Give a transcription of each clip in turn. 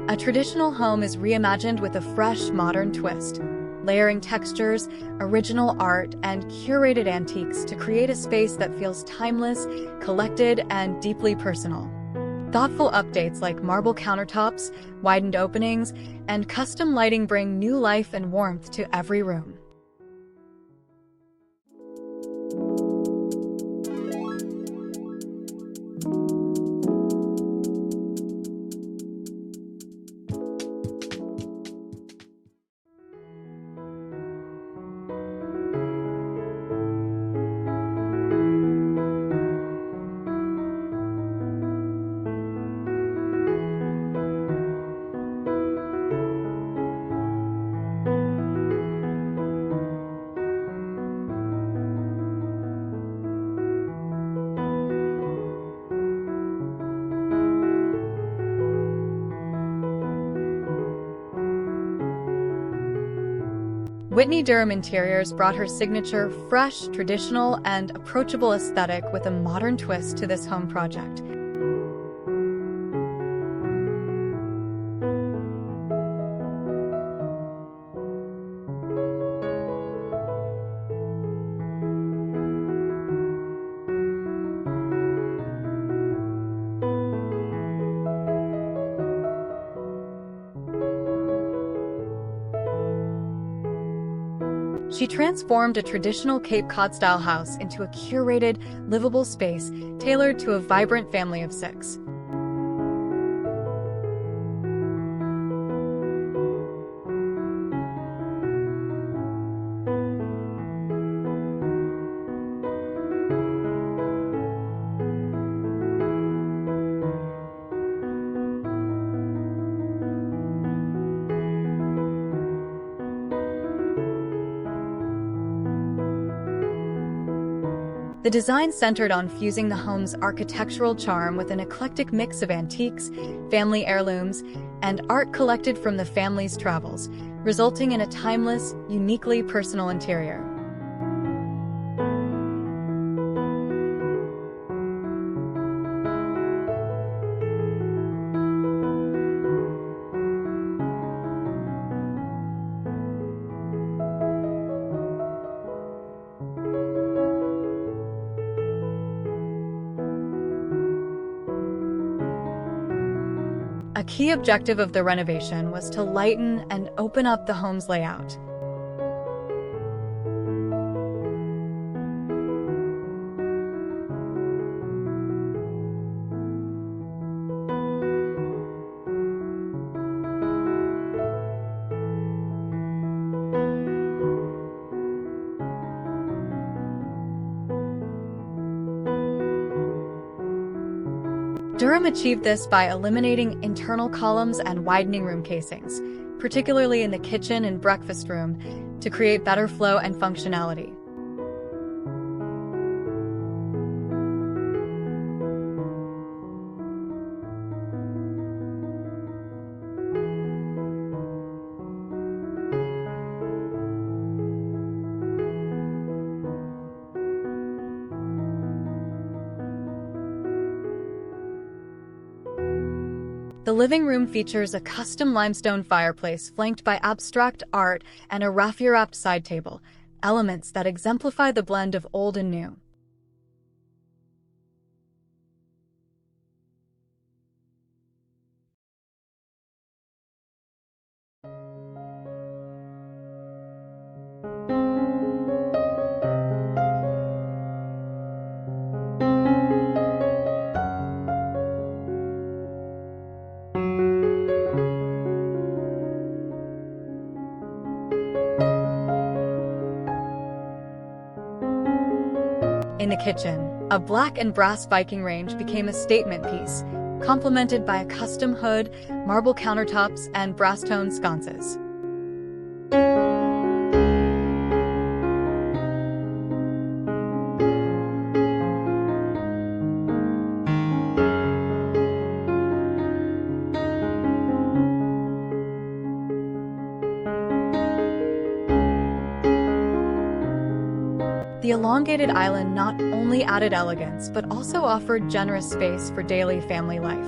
A traditional home is reimagined with a fresh, modern twist, layering textures, original art, and curated antiques to create a space that feels timeless, collected, and deeply personal. Thoughtful updates like marble countertops, widened openings, and custom lighting bring new life and warmth to every room. Whitney Durham Interiors brought her signature, fresh, traditional, and approachable aesthetic with a modern twist to this home project. She transformed a traditional Cape Cod-style house into a curated, livable space tailored to a vibrant family of 6. The design centered on fusing the home's architectural charm with an eclectic mix of antiques, family heirlooms, and art collected from the family's travels, resulting in a timeless, uniquely personal interior. A key objective of the renovation was to lighten and open up the home's layout. Durham achieved this by eliminating internal columns and widening room casings, particularly in the kitchen and breakfast room, to create better flow and functionality. The living room features a custom limestone fireplace flanked by abstract art and a raffia-wrapped side table, elements that exemplify the blend of old and new. In the kitchen, a black and brass Viking range became a statement piece, complemented by a custom hood, marble countertops, and brass-toned sconces. The elongated island not only added elegance, but also offered generous space for daily family life.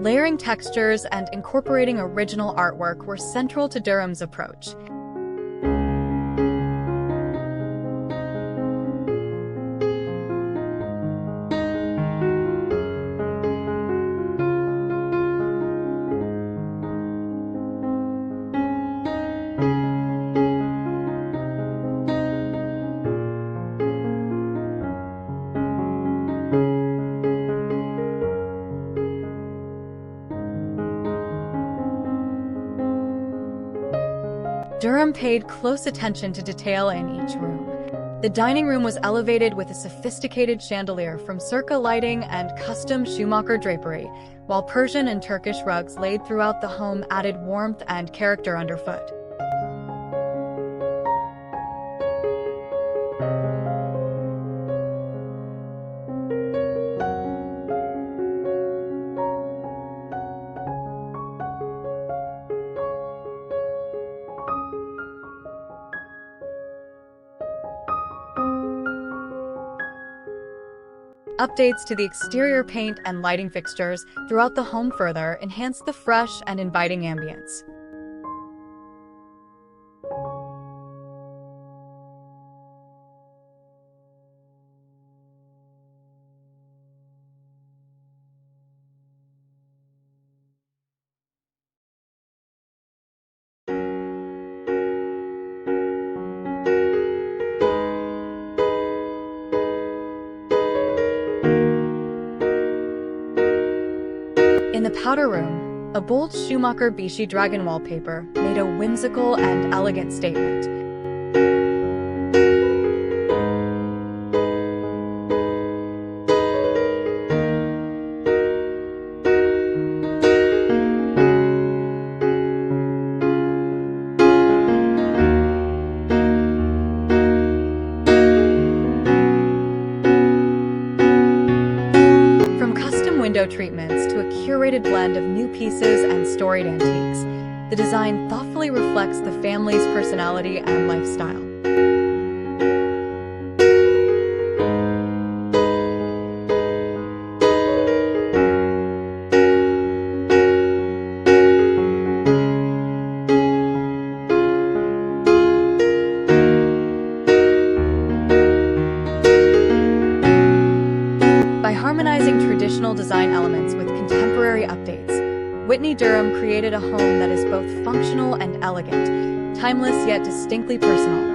Layering textures and incorporating original artwork were central to Durham's approach. Durham paid close attention to detail in each room. The dining room was elevated with a sophisticated chandelier from circa lighting and custom Schumacher drapery, while Persian and Turkish rugs laid throughout the home added warmth and character underfoot. Updates to the exterior paint and lighting fixtures throughout the home further enhanced the fresh and inviting ambience. In the powder room, a bold Schumacher Vichy dragon wallpaper made a whimsical and elegant statement. Window treatments to a curated blend of new pieces and storied antiques, the design thoughtfully reflects the family's personality and lifestyle. By harmonizing traditional design elements with contemporary updates, Whitney Durham created a home that is both functional and elegant, timeless yet distinctly personal.